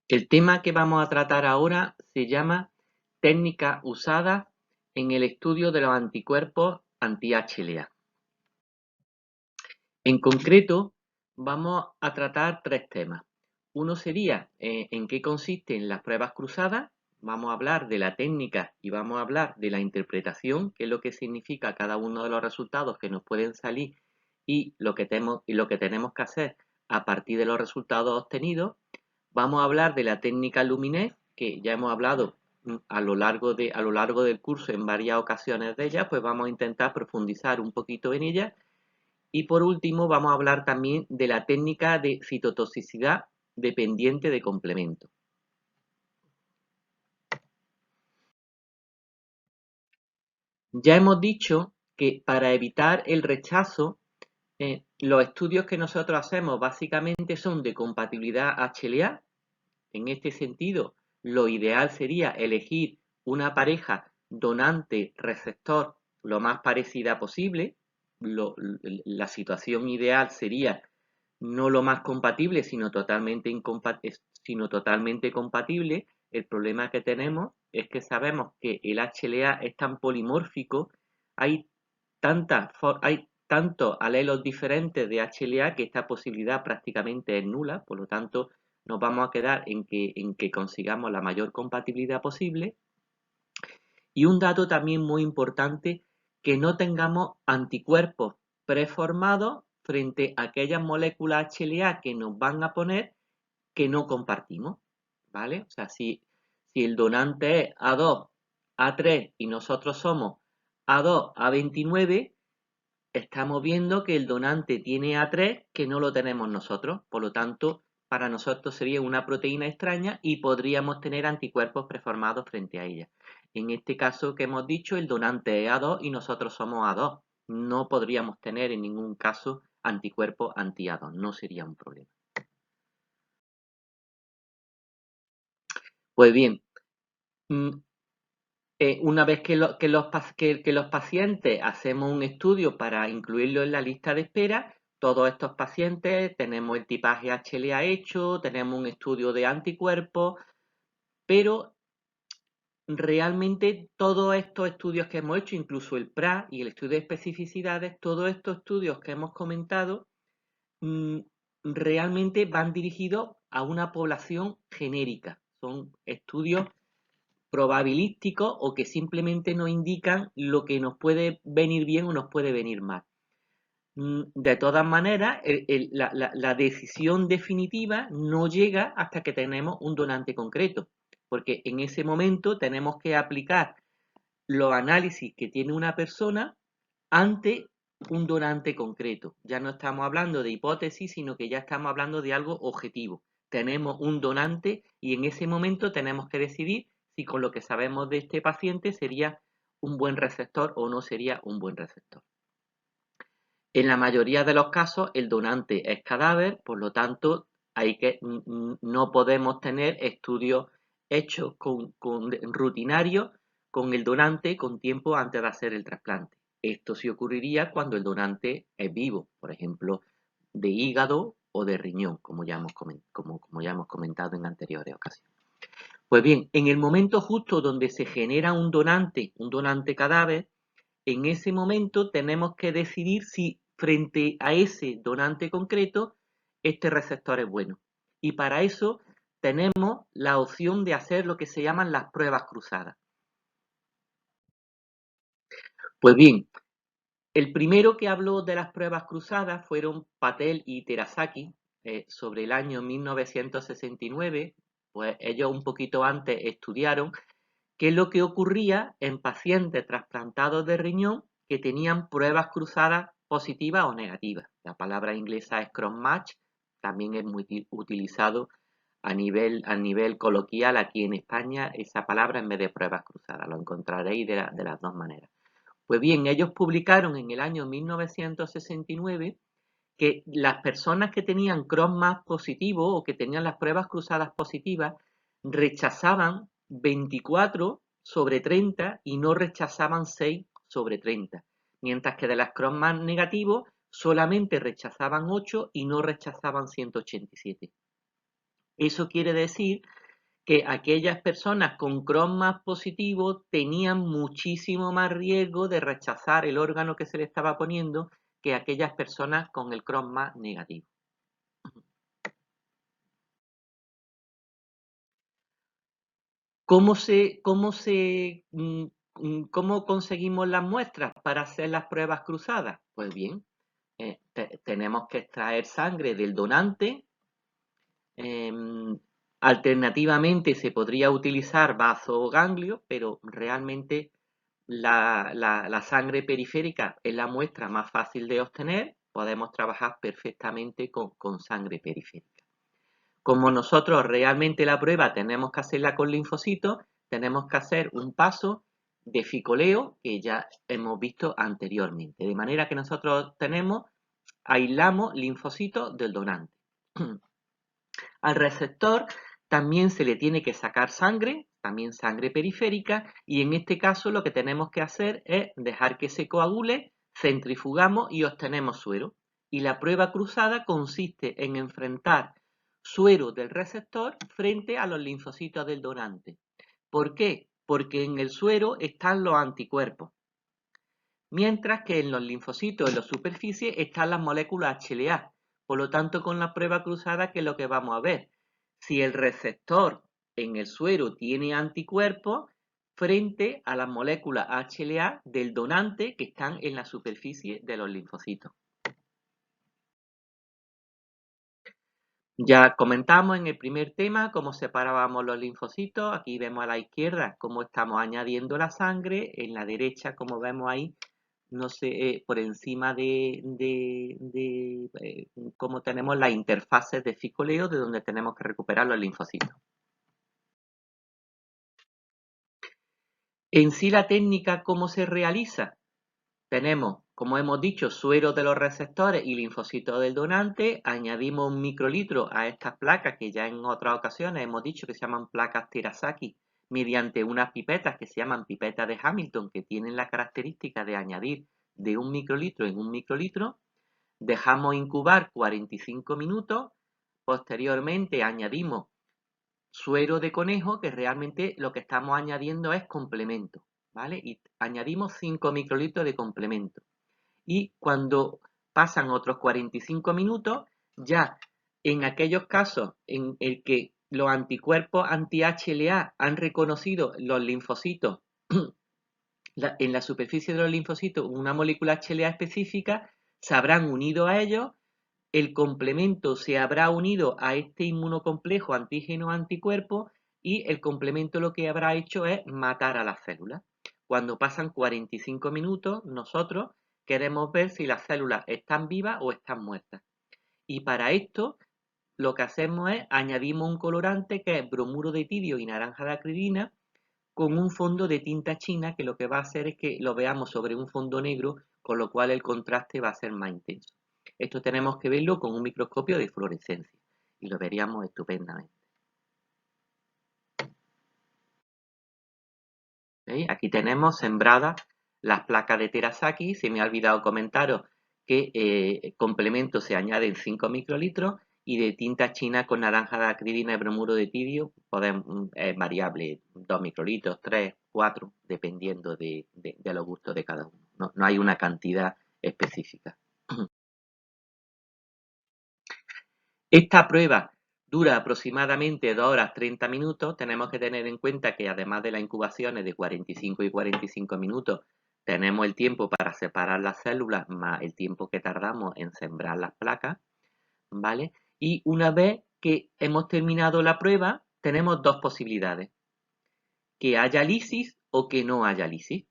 El tema que vamos a tratar ahora se llama técnicas usadas en el estudio de los anticuerpos anti-HLA. En concreto, vamos a tratar tres temas. Uno sería en qué consisten las pruebas cruzadas. Vamos a hablar de la técnica y vamos a hablar de la interpretación, qué es lo que significa cada uno de los resultados que nos pueden salir y lo que tenemos que hacer a partir de los resultados obtenidos. Vamos a hablar de la técnica Luminex, que ya hemos hablado a lo largo del curso en varias ocasiones de ella, pues vamos a intentar profundizar un poquito en ella. Y por último, vamos a hablar también de la técnica de citotoxicidad dependiente de complemento. Ya hemos dicho que para evitar el rechazo, los estudios que nosotros hacemos básicamente son de compatibilidad HLA. En este sentido, lo ideal sería elegir una pareja donante-receptor lo más parecida posible. La situación ideal sería no lo más compatible, sino totalmente compatible. El problema que tenemos es que sabemos que el HLA es tan polimórfico, hay hay tantos alelos diferentes de HLA que esta posibilidad prácticamente es nula, por lo tanto nos vamos a quedar en que consigamos la mayor compatibilidad posible. Y un dato también muy importante, que no tengamos anticuerpos preformados frente a aquellas moléculas HLA que nos van a poner que no compartimos, ¿vale? O sea, si el donante es A2, A3 y nosotros somos A2, A29, estamos viendo que el donante tiene A3 que no lo tenemos nosotros, por lo tanto, para nosotros sería una proteína extraña y podríamos tener anticuerpos preformados frente a ella. En este caso que hemos dicho, el donante es A2 y nosotros somos A2. No podríamos tener en ningún caso anticuerpos anti-A2, no sería un problema. Pues bien, una vez que los pacientes hacemos un estudio para incluirlo en la lista de espera, todos estos pacientes tenemos el tipaje HLA hecho, tenemos un estudio de anticuerpos, pero realmente todos estos estudios que hemos hecho, incluso el PRA y el estudio de especificidades, todos estos estudios que hemos comentado, realmente van dirigidos a una población genérica. Son estudios probabilísticos o que simplemente nos indican lo que nos puede venir bien o nos puede venir mal. De todas maneras, la decisión definitiva no llega hasta que tenemos un donante concreto, porque en ese momento tenemos que aplicar los análisis que tiene una persona ante un donante concreto. Ya no estamos hablando de hipótesis, sino que ya estamos hablando de algo objetivo. Tenemos un donante y en ese momento tenemos que decidir si con lo que sabemos de este paciente sería un buen receptor o no sería un buen receptor. En la mayoría de los casos el donante es cadáver, por lo tanto no podemos tener estudios hechos rutinarios con el donante con tiempo antes de hacer el trasplante. Esto sí ocurriría cuando el donante es vivo, por ejemplo, de hígado o de riñón, como ya hemos comentado en anteriores ocasiones. Pues bien, en el momento justo donde se genera un donante cadáver, en ese momento tenemos que decidir si frente a ese donante concreto, este receptor es bueno. Y para eso tenemos la opción de hacer lo que se llaman las pruebas cruzadas. Pues bien, el primero que habló de las pruebas cruzadas fueron Patel y Terasaki sobre el año 1969. Pues ellos un poquito antes estudiaron qué es lo que ocurría en pacientes trasplantados de riñón que tenían pruebas cruzadas positivas o negativas. La palabra inglesa es cross-match, también es muy utilizado a nivel coloquial aquí en España, esa palabra en vez de pruebas cruzadas. Lo encontraréis de las dos maneras. Pues bien, ellos publicaron en el año 1969 que las personas que tenían cross-match positivo o que tenían las pruebas cruzadas positivas rechazaban 24 sobre 30 y no rechazaban 6 sobre 30, mientras que de las cross-match negativos solamente rechazaban 8 y no rechazaban 187. Eso quiere decir que aquellas personas con Crohn más positivo tenían muchísimo más riesgo de rechazar el órgano que se le estaba poniendo que aquellas personas con el Crohn más negativo. ¿Cómo conseguimos las muestras para hacer las pruebas cruzadas? Pues bien, tenemos que extraer sangre del donante. Alternativamente se podría utilizar bazo o ganglio, pero realmente la sangre periférica es la muestra más fácil de obtener. Podemos trabajar perfectamente con sangre periférica. Como nosotros realmente la prueba tenemos que hacerla con linfocitos, tenemos que hacer un paso de ficoleo que ya hemos visto anteriormente. De manera que nosotros aislamos linfocitos del donante. Al receptor también se le tiene que sacar sangre, también sangre periférica, y en este caso lo que tenemos que hacer es dejar que se coagule, centrifugamos y obtenemos suero. Y la prueba cruzada consiste en enfrentar suero del receptor frente a los linfocitos del donante. ¿Por qué? Porque en el suero están los anticuerpos, mientras que en los linfocitos en la superficie están las moléculas HLA. Por lo tanto, con la prueba cruzada, ¿qué es lo que vamos a ver? Si el receptor en el suero tiene anticuerpos frente a las moléculas HLA del donante que están en la superficie de los linfocitos. Ya comentamos en el primer tema cómo separábamos los linfocitos. Aquí vemos a la izquierda cómo estamos añadiendo la sangre. En la derecha, como vemos ahí, no sé, por encima de cómo tenemos las interfaces de ficoleo de donde tenemos que recuperar los linfocitos. En sí la técnica, ¿cómo se realiza? Tenemos, como hemos dicho, suero de los receptores y linfocitos del donante. Añadimos un microlitro a estas placas que ya en otras ocasiones hemos dicho que se llaman placas Terasaki mediante unas pipetas que se llaman pipetas de Hamilton, que tienen la característica de añadir de un microlitro en un microlitro. Dejamos incubar 45 minutos. Posteriormente añadimos suero de conejo, que realmente lo que estamos añadiendo es complemento, ¿vale? Y añadimos 5 microlitros de complemento. Y cuando pasan otros 45 minutos, ya en aquellos casos en el que los anticuerpos anti-HLA han reconocido los linfocitos, en la superficie de los linfocitos, una molécula HLA específica, se habrán unido a ellos, el complemento se habrá unido a este inmunocomplejo antígeno-anticuerpo y el complemento lo que habrá hecho es matar a las células. Cuando pasan 45 minutos, nosotros queremos ver si las células están vivas o están muertas. Y para esto, lo que hacemos es añadimos un colorante que es bromuro de tidio y naranja de acridina con un fondo de tinta china que lo que va a hacer es que lo veamos sobre un fondo negro, con lo cual el contraste va a ser más intenso. Esto tenemos que verlo con un microscopio de fluorescencia y lo veríamos estupendamente. ¿Veis? Aquí tenemos sembradas las placas de Terasaki. Se me ha olvidado comentaros que complemento se añade en 5 microlitros y de tinta china con naranja de acridina y bromuro de tidio es variable, 2 microlitros, 3, 4, dependiendo de los gustos de cada uno. No hay una cantidad específica. Esta prueba dura aproximadamente 2 horas 30 minutos. Tenemos que tener en cuenta que además de las incubaciones de 45 y 45 minutos, tenemos el tiempo para separar las células más el tiempo que tardamos en sembrar las placas, ¿vale? Y una vez que hemos terminado la prueba, tenemos dos posibilidades: que haya lisis o que no haya lisis,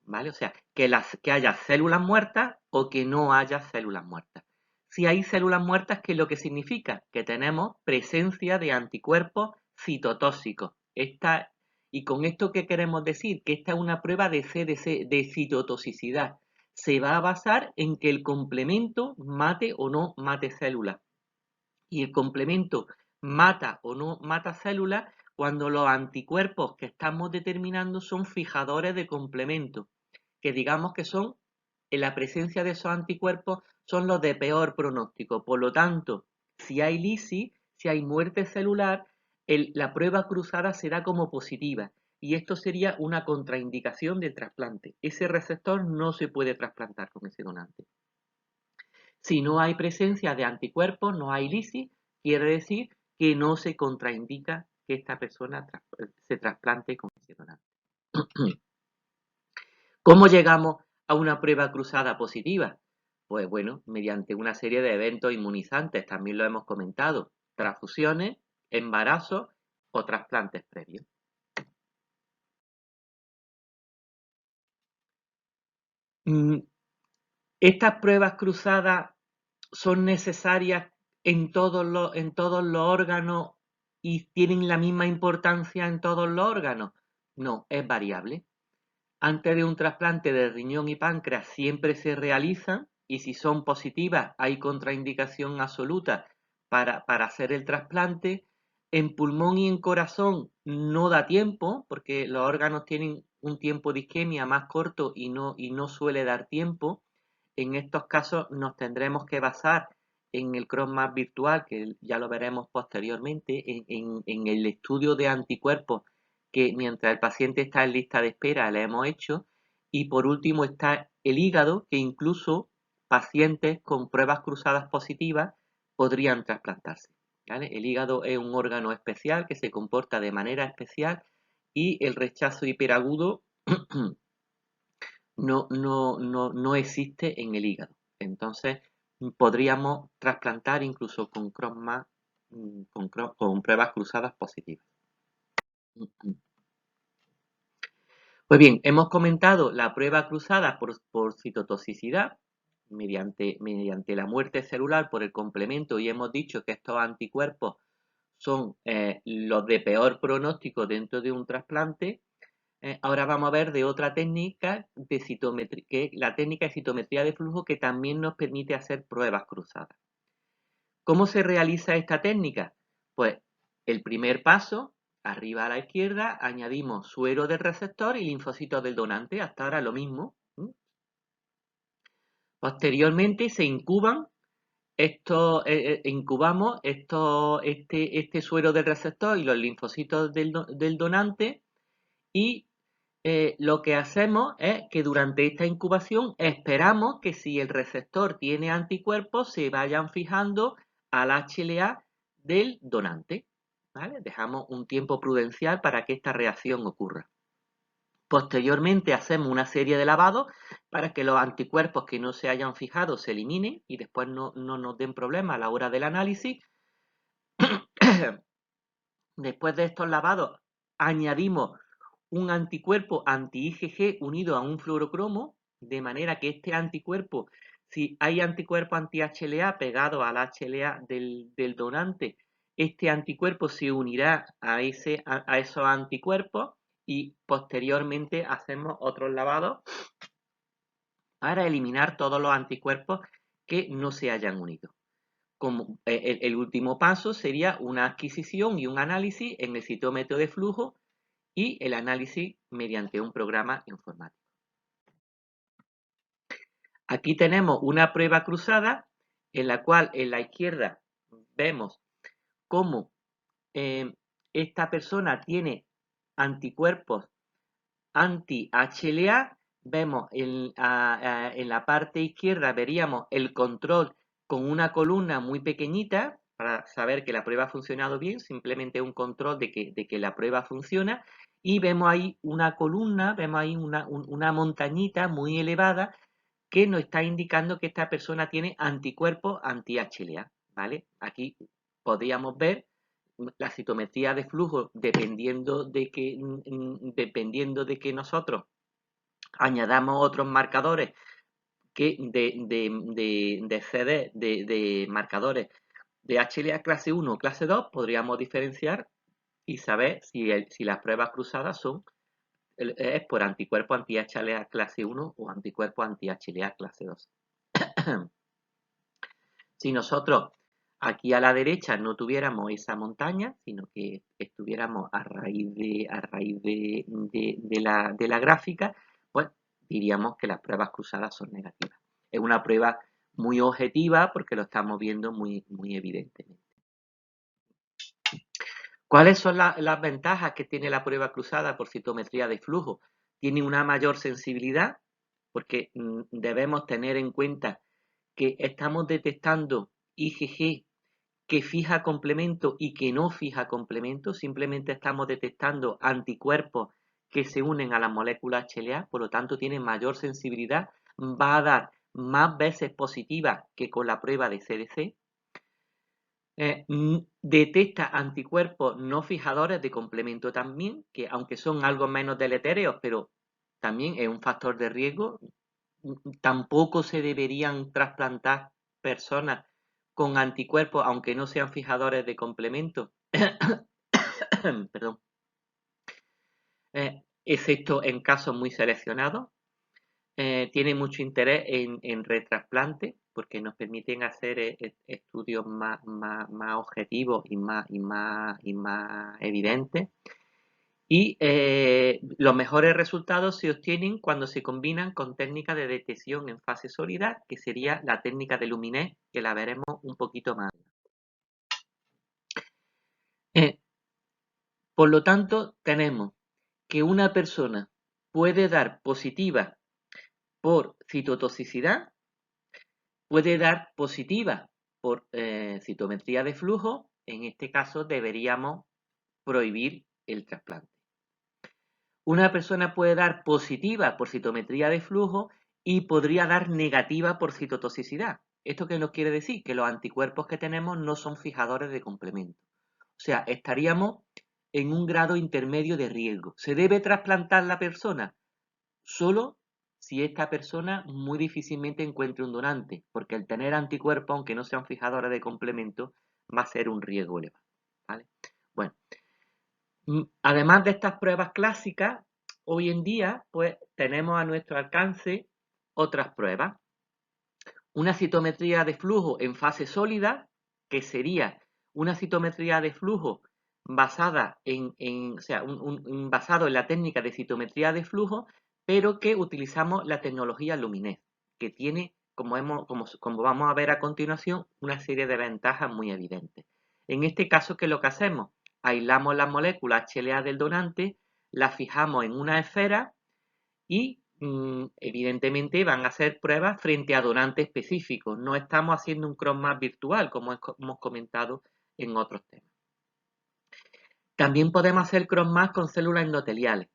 ¿vale? O sea, que haya células muertas o que no haya células muertas. Si hay células muertas, ¿qué es lo que significa? Que tenemos presencia de anticuerpos citotóxicos. Y con esto, ¿qué queremos decir? Que esta es una prueba de CDC, de citotoxicidad. Se va a basar en que el complemento mate o no mate células. Y el complemento mata o no mata células cuando los anticuerpos que estamos determinando son fijadores de complemento, que digamos que son, en la presencia de esos anticuerpos, son los de peor pronóstico. Por lo tanto, si hay lisis, Si hay muerte celular, la prueba cruzada será como positiva y esto sería una contraindicación del trasplante. Ese receptor no se puede trasplantar con ese donante. Si no hay presencia de anticuerpos, no hay lisis, quiere decir que no se contraindica que esta persona se trasplante con ese donante. ¿Cómo llegamos a una prueba cruzada positiva? Pues bueno, mediante una serie de eventos inmunizantes, también lo hemos comentado, transfusiones, embarazos o trasplantes previos. Estas pruebas cruzadas son necesarias en todos los órganos y tienen la misma importancia en todos los órganos. No, es variable. Antes de un trasplante de riñón y páncreas siempre se realizan y si son positivas hay contraindicación absoluta para hacer el trasplante. En pulmón y en corazón no da tiempo porque los órganos tienen un tiempo de isquemia más corto y no suele dar tiempo. En estos casos nos tendremos que basar en el CROSS-MAP virtual, que ya lo veremos posteriormente, en el estudio de anticuerpos que mientras el paciente está en lista de espera le hemos hecho. Y por último está el hígado, que incluso pacientes con pruebas cruzadas positivas podrían trasplantarse. ¿Vale? El hígado es un órgano especial que se comporta de manera especial y el rechazo hiperagudo no existe en el hígado. Entonces, podríamos trasplantar incluso con CROSS-MAP, con pruebas cruzadas positivas. Pues bien, hemos comentado la prueba cruzada por citotoxicidad mediante la muerte celular por el complemento y hemos dicho que estos anticuerpos son los de peor pronóstico dentro de un trasplante. Ahora vamos a ver de otra técnica de citometría, que es la técnica de citometría de flujo que también nos permite hacer pruebas cruzadas. ¿Cómo se realiza esta técnica? Pues el primer paso, arriba a la izquierda, añadimos suero del receptor y linfocitos del donante, hasta ahora lo mismo. Posteriormente se incuban incubamos este suero del receptor y los linfocitos del donante y lo que hacemos es que durante esta incubación esperamos que si el receptor tiene anticuerpos se vayan fijando al HLA del donante. ¿Vale? Dejamos un tiempo prudencial para que esta reacción ocurra. Posteriormente hacemos una serie de lavados para que los anticuerpos que no se hayan fijado se eliminen y después no nos den problemas a la hora del análisis. Después de estos lavados añadimos un anticuerpo anti-IgG unido a un fluorocromo, de manera que este anticuerpo, si hay anticuerpo anti-HLA pegado al HLA del donante, este anticuerpo se unirá a esos anticuerpos y posteriormente hacemos otros lavados para eliminar todos los anticuerpos que no se hayan unido. Como el último paso sería una adquisición y un análisis en el citómetro de flujo y el análisis mediante un programa informático. Aquí tenemos una prueba cruzada en la cual en la izquierda vemos cómo esta persona tiene anticuerpos anti-HLA. Vemos en la parte izquierda veríamos el control con una columna muy pequeñita para saber que la prueba ha funcionado bien, simplemente un control de que la prueba funciona. Y vemos ahí una columna, vemos ahí una montañita muy elevada que nos está indicando que esta persona tiene anticuerpos anti-HLA, ¿vale? Aquí podríamos ver la citometría de flujo dependiendo de que nosotros añadamos otros marcadores que de CD, de marcadores de HLA clase 1 o clase 2, podríamos diferenciar y saber si las pruebas cruzadas es por anticuerpo anti-HLA clase 1 o anticuerpo anti-HLA clase 2. Si nosotros aquí a la derecha no tuviéramos esa montaña, sino que estuviéramos a raíz de la gráfica, pues diríamos que las pruebas cruzadas son negativas. Es una prueba muy objetiva porque lo estamos viendo muy evidentemente. ¿Cuáles son las ventajas que tiene la prueba cruzada por citometría de flujo? Tiene una mayor sensibilidad, porque debemos tener en cuenta que estamos detectando IgG que fija complemento y que no fija complemento, simplemente estamos detectando anticuerpos que se unen a las moléculas HLA, por lo tanto tiene mayor sensibilidad, va a dar más veces positiva que con la prueba de CDC. Detecta anticuerpos no fijadores de complemento también, que aunque son algo menos deletéreos, pero también es un factor de riesgo. Tampoco se deberían trasplantar personas con anticuerpos, aunque no sean fijadores de complemento, perdón, excepto en casos muy seleccionados. Tiene mucho interés en retrasplante porque nos permiten hacer estudios más objetivos y más evidentes. Y los mejores resultados se obtienen cuando se combinan con técnicas de detección en fase sólida, que sería la técnica de Luminet, que la veremos un poquito más. Por lo tanto, tenemos que una persona puede dar positiva por citotoxicidad, puede dar positiva por citometría de flujo. En este caso deberíamos prohibir el trasplante. Una persona puede dar positiva por citometría de flujo y podría dar negativa por citotoxicidad. ¿Esto qué nos quiere decir? Que los anticuerpos que tenemos no son fijadores de complemento. O sea, estaríamos en un grado intermedio de riesgo. ¿Se debe trasplantar la persona? Solo si esta persona muy difícilmente encuentre un donante, porque el tener anticuerpos, aunque no sean fijadores de complemento, va a ser un riesgo elevado. ¿Vale? Bueno, además de estas pruebas clásicas, hoy en día pues tenemos a nuestro alcance otras pruebas. Una citometría de flujo en fase sólida, que sería una citometría de flujo basada basado en la técnica de citometría de flujo, pero que utilizamos la tecnología Luminet, que tiene, como vamos a ver a continuación, una serie de ventajas muy evidentes. En este caso, ¿qué es lo que hacemos? Aislamos las moléculas HLA del donante, las fijamos en una esfera y evidentemente van a ser pruebas frente a donantes específicos. No estamos haciendo un cross-match virtual, como hemos comentado en otros temas. También podemos hacer cross-match con células endoteliales.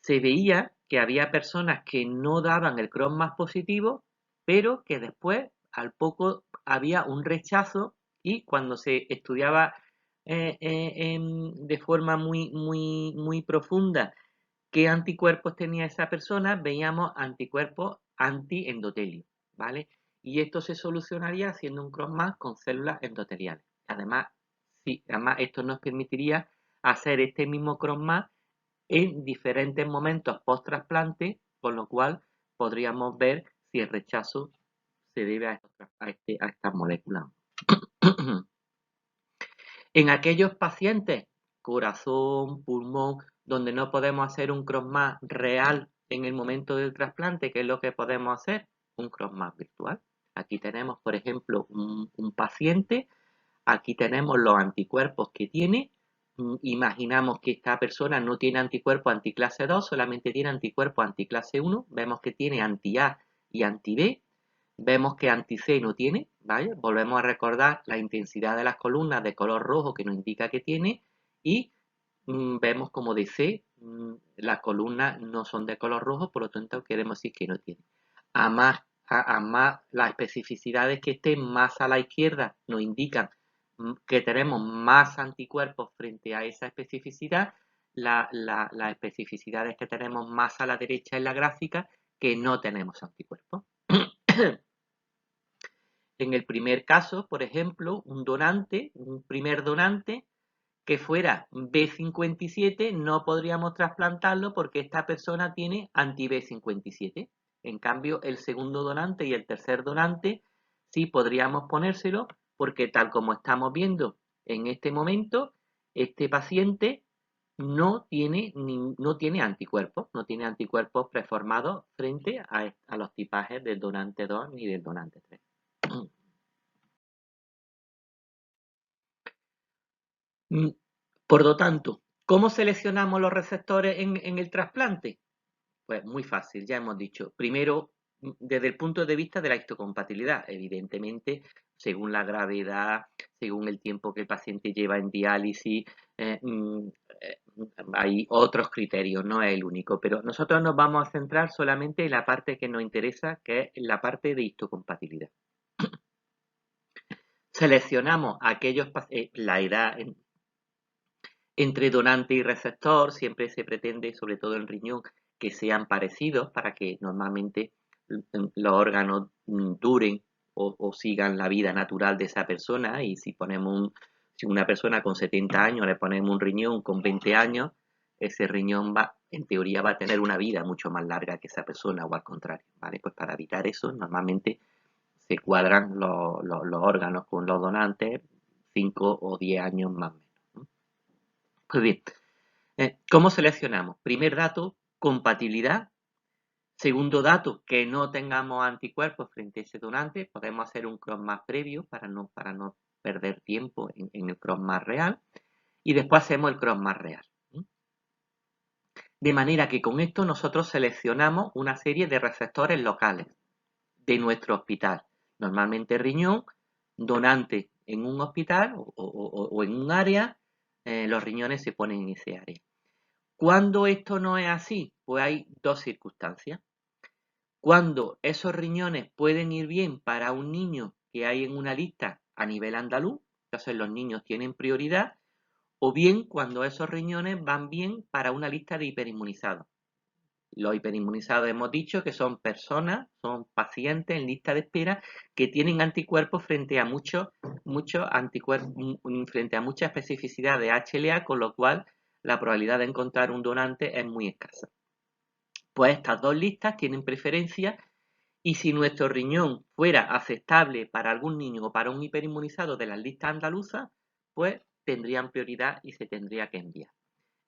Se veía que había personas que no daban el cross-match positivo, pero que después, al poco, había un rechazo y cuando se estudiaba de forma muy profunda qué anticuerpos tenía esa persona, veíamos anticuerpos anti-endotelio, ¿vale? Y esto se solucionaría haciendo un cross-match con células endoteliales. Además, esto nos permitiría hacer este mismo cross-match en diferentes momentos post-trasplante, con lo cual podríamos ver si el rechazo se debe a estas moléculas. En aquellos pacientes, corazón, pulmón, donde no podemos hacer un cross-match real en el momento del trasplante, ¿qué es lo que podemos hacer? Un cross-match virtual. Aquí tenemos, por ejemplo, un paciente, aquí tenemos los anticuerpos que tiene. Imaginamos que esta persona no tiene anticuerpos anticlase 2, solamente tiene anticuerpos anticlase 1. Vemos que tiene anti-A y anti-B. Vemos que anti-C no tiene, ¿vale? Volvemos a recordar la intensidad de las columnas de color rojo que nos indica que tiene y vemos como de C las columnas no son de color rojo, por lo tanto queremos decir que no tiene. A más las especificidades que estén más a la izquierda nos indican que tenemos más anticuerpos frente a esa especificidad, las especificidades que tenemos más a la derecha en la gráfica que no tenemos anticuerpos. En el primer caso, por ejemplo, un primer donante que fuera B57, no podríamos trasplantarlo porque esta persona tiene anti-B57. En cambio, el segundo donante y el tercer donante sí podríamos ponérselo porque tal como estamos viendo en este momento, este paciente no tiene anticuerpos preformados frente a los tipajes del donante 2 ni del donante 3. Por lo tanto, ¿cómo seleccionamos los receptores en el trasplante? Pues muy fácil, ya hemos dicho. Primero, desde el punto de vista de la histocompatibilidad, evidentemente, según la gravedad, según el tiempo que el paciente lleva en diálisis, eh, mm, eh, hay otros criterios, no es el único, pero nosotros nos vamos a centrar solamente en la parte que nos interesa, que es la parte de histocompatibilidad. Seleccionamos aquellos la edad entre donante y receptor, siempre se pretende, sobre todo en riñón, que sean parecidos para que normalmente los órganos duren o sigan la vida natural de esa persona. Y si una persona con 70 años le ponemos un riñón con 20 años, ese riñón en teoría va a tener una vida mucho más larga que esa persona o al contrario, ¿vale? Pues para evitar eso, normalmente se cuadran los órganos con los donantes 5 o 10 años más o menos, ¿no? Pues bien, ¿cómo seleccionamos? Primer dato, compatibilidad. Segundo dato, que no tengamos anticuerpos frente a ese donante. Podemos hacer un cross-match previo para no perder tiempo en el cross-match real. Y después hacemos el cross-match real. De manera que con esto nosotros seleccionamos una serie de receptores locales de nuestro hospital. Normalmente riñón, donante en un hospital o en un área, los riñones se ponen en ese área. ¿Cuándo esto no es así? Pues hay dos circunstancias. Cuando esos riñones pueden ir bien para un niño que hay en una lista a nivel andaluz, entonces los niños tienen prioridad, o bien cuando esos riñones van bien para una lista de hiperinmunizados. Los hiperinmunizados hemos dicho que son personas, son pacientes en lista de espera que tienen anticuerpos frente a muchos anticuerpos, frente a mucha especificidad de HLA, con lo cual la probabilidad de encontrar un donante es muy escasa. Pues estas dos listas tienen preferencia y si nuestro riñón fuera aceptable para algún niño o para un hiperinmunizado de las listas andaluzas, pues tendrían prioridad y se tendría que enviar.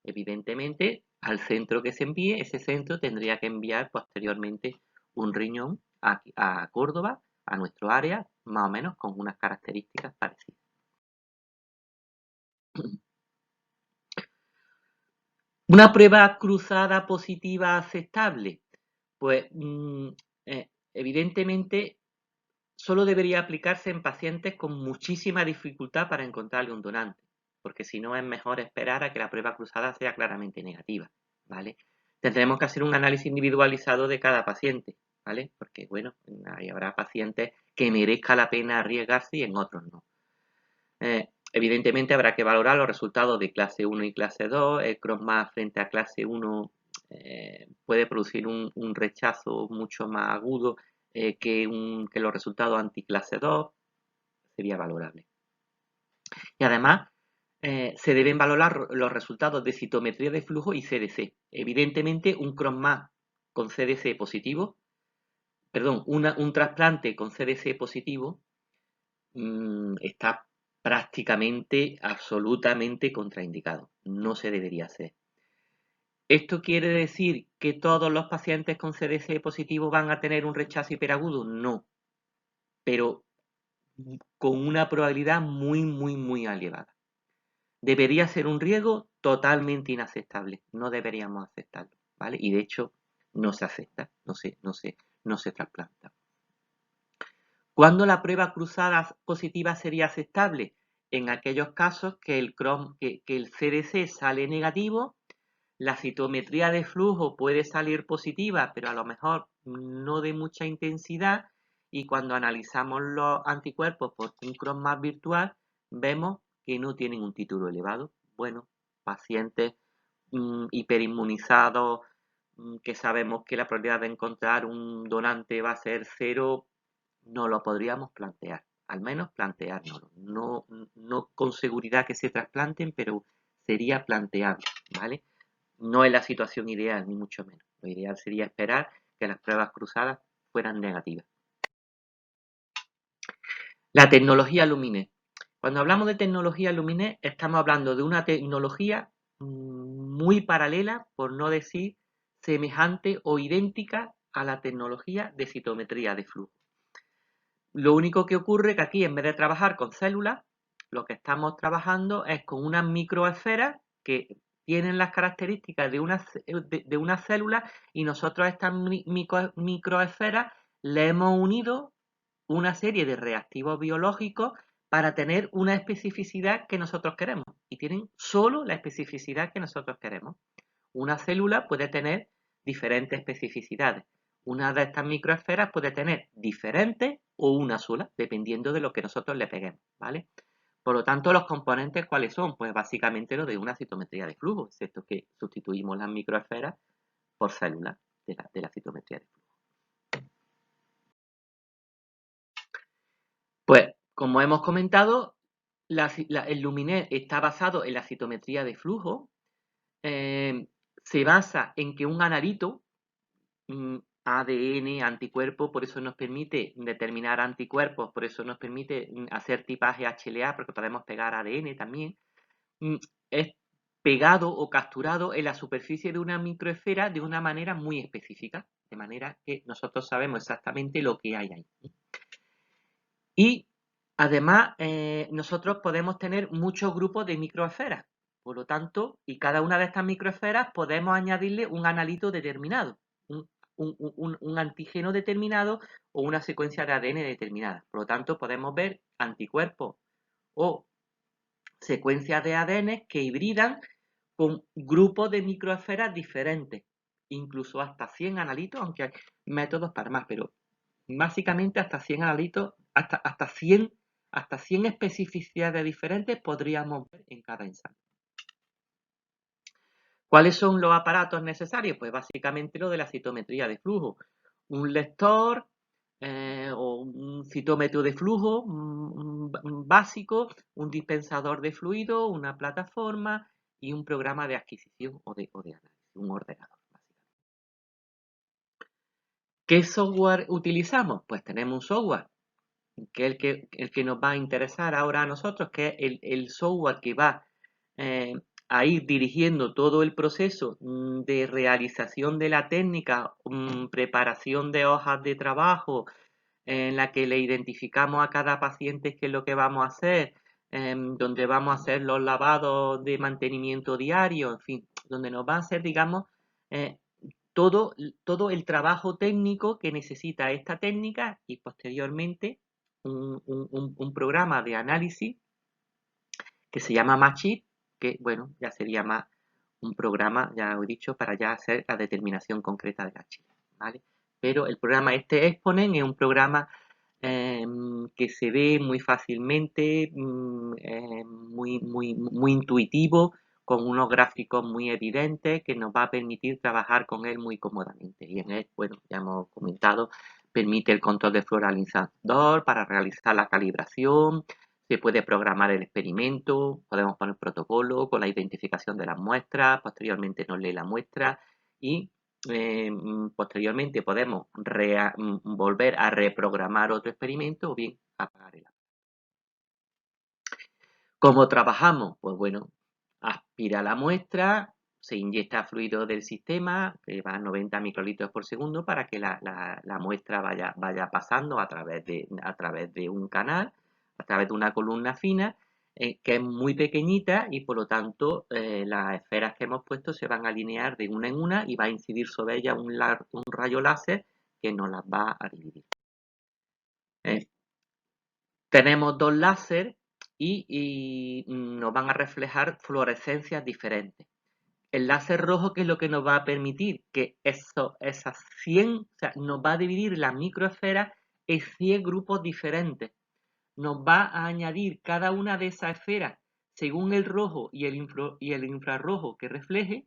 Evidentemente, al centro que se envíe, ese centro tendría que enviar posteriormente un riñón a Córdoba, a nuestro área, más o menos con unas características parecidas. Una prueba cruzada positiva aceptable, pues evidentemente solo debería aplicarse en pacientes con muchísima dificultad para encontrarle un donante, porque si no es mejor esperar a que la prueba cruzada sea claramente negativa, ¿vale? Tendremos que hacer un análisis individualizado de cada paciente, ¿vale? Porque, bueno, habrá pacientes que merezca la pena arriesgarse y en otros no. Evidentemente habrá que valorar los resultados de clase 1 y clase 2. El cross-match frente a clase 1 puede producir un rechazo mucho más agudo que los resultados anticlase 2. Sería valorable. Y además se deben valorar los resultados de citometría de flujo y CDC. Evidentemente un cross-match con CDC positivo, perdón, un trasplante con CDC positivo está prácticamente, absolutamente contraindicado. No se debería hacer. ¿Esto quiere decir que todos los pacientes con CDC positivo van a tener un rechazo hiperagudo? No, pero con una probabilidad muy, muy, muy elevada. Debería ser un riesgo totalmente inaceptable. No deberíamos aceptarlo, ¿vale? Y de hecho no se acepta, no se trasplanta. ¿Cuándo la prueba cruzada positiva sería aceptable? En aquellos casos que el CDC sale negativo, la citometría de flujo puede salir positiva, pero a lo mejor no de mucha intensidad, y cuando analizamos los anticuerpos por un cross-match virtual, vemos que no tienen un título elevado. Bueno, pacientes hiperinmunizados, que sabemos que la probabilidad de encontrar un donante va a ser cero, no lo podríamos plantear, al menos planteárnoslo. No con seguridad que se trasplanten, pero sería planteable, ¿vale? No es la situación ideal, ni mucho menos. Lo ideal sería esperar que las pruebas cruzadas fueran negativas. La tecnología Lumine. Cuando hablamos de tecnología Lumine, estamos hablando de una tecnología muy paralela, por no decir semejante o idéntica a la tecnología de citometría de flujo. Lo único que ocurre es que aquí, en vez de trabajar con células, lo que estamos trabajando es con unas microesferas que tienen las características de una célula y nosotros a estas microesferas le hemos unido una serie de reactivos biológicos para tener una especificidad que nosotros queremos y tienen solo la especificidad que nosotros queremos. Una célula puede tener diferentes especificidades. Una de estas microesferas puede tener diferentes o una sola, dependiendo de lo que nosotros le peguemos, ¿vale? Por lo tanto, los componentes, ¿cuáles son? Pues básicamente lo de una citometría de flujo, excepto que sustituimos las microesferas por células de la citometría de flujo. Pues, como hemos comentado, el Luminet está basado en la citometría de flujo. Se basa en que un analito, ADN, anticuerpos, por eso nos permite determinar anticuerpos, por eso nos permite hacer tipaje HLA, porque podemos pegar ADN también, es pegado o capturado en la superficie de una microesfera de una manera muy específica, de manera que nosotros sabemos exactamente lo que hay ahí. Y además, nosotros podemos tener muchos grupos de microesferas, por lo tanto, y cada una de estas microesferas podemos añadirle un analito determinado, un antígeno determinado o una secuencia de ADN determinada. Por lo tanto, podemos ver anticuerpos o secuencias de ADN que hibridan con grupos de microesferas diferentes, incluso hasta 100 analitos, aunque hay métodos para más, pero básicamente hasta 100 analitos, hasta 100 especificidades diferentes podríamos ver en cada ensayo. ¿Cuáles son los aparatos necesarios? Pues básicamente lo de la citometría de flujo. Un lector o un citómetro de flujo básico, un dispensador de fluido, una plataforma y un programa de adquisición o de análisis, un ordenador. ¿Qué software utilizamos? Pues tenemos un software que es el que nos va a interesar ahora a nosotros, que es el software que va a ir dirigiendo todo el proceso de realización de la técnica, preparación de hojas de trabajo, en la que le identificamos a cada paciente qué es lo que vamos a hacer, donde vamos a hacer los lavados de mantenimiento diario, en fin, donde nos va a hacer, digamos, eh, todo el trabajo técnico que necesita esta técnica y posteriormente un programa de análisis que se llama Matchit, que bueno, ya sería más un programa, ya he dicho, para ya hacer la determinación concreta de la chica, ¿vale? Pero el programa este Exponent es un programa que se ve muy fácilmente, muy intuitivo, con unos gráficos muy evidentes que nos va a permitir trabajar con él muy cómodamente. Y en él, bueno, ya hemos comentado, permite el control de fluoralizador para realizar la calibración, se puede programar el experimento, podemos poner protocolo con la identificación de las muestras, posteriormente nos lee la muestra y posteriormente podemos volver a reprogramar otro experimento o bien apagar el. ¿Cómo trabajamos? Pues bueno, aspira la muestra, se inyecta fluido del sistema, que va a 90 microlitros por segundo, para que la muestra vaya pasando a través de un canal, a través de una columna fina, que es muy pequeñita y por lo tanto las esferas que hemos puesto se van a alinear de una en una y va a incidir sobre ella un rayo láser que nos las va a dividir. Tenemos dos láser y nos van a reflejar fluorescencias diferentes. El láser rojo, ¿qué es lo que nos va a permitir? Que esas 100, o sea, nos va a dividir la microesfera en 100 grupos diferentes. Nos va a añadir cada una de esas esferas según el rojo y el infrarrojo que refleje,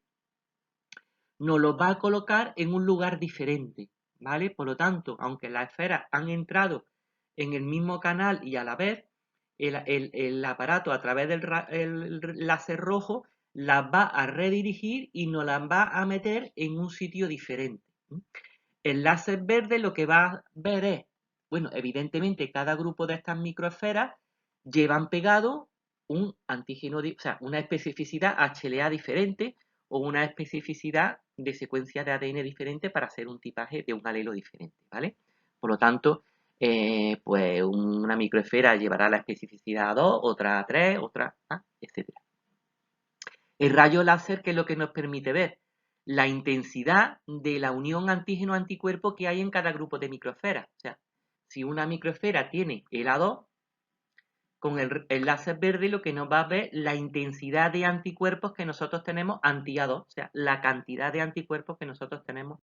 nos lo va a colocar en un lugar diferente, ¿vale? Por lo tanto, aunque las esferas han entrado en el mismo canal y a la vez, el aparato a través del láser rojo las va a redirigir y nos las va a meter en un sitio diferente. El láser verde lo que va a ver es, bueno, evidentemente cada grupo de estas microesferas llevan pegado un antígeno, o sea, una especificidad HLA diferente o una especificidad de secuencia de ADN diferente para hacer un tipaje de un alelo diferente, ¿vale? Por lo tanto, pues una microesfera llevará la especificidad a 2, otra a 3, otra a, etc. El rayo láser, ¿qué es lo que nos permite ver? La intensidad de la unión antígeno-anticuerpo que hay en cada grupo de microesferas. O sea, si una microesfera tiene el A2, con el láser verde lo que nos va a ver la intensidad de anticuerpos que nosotros tenemos anti-A2, o sea, la cantidad de anticuerpos que nosotros tenemos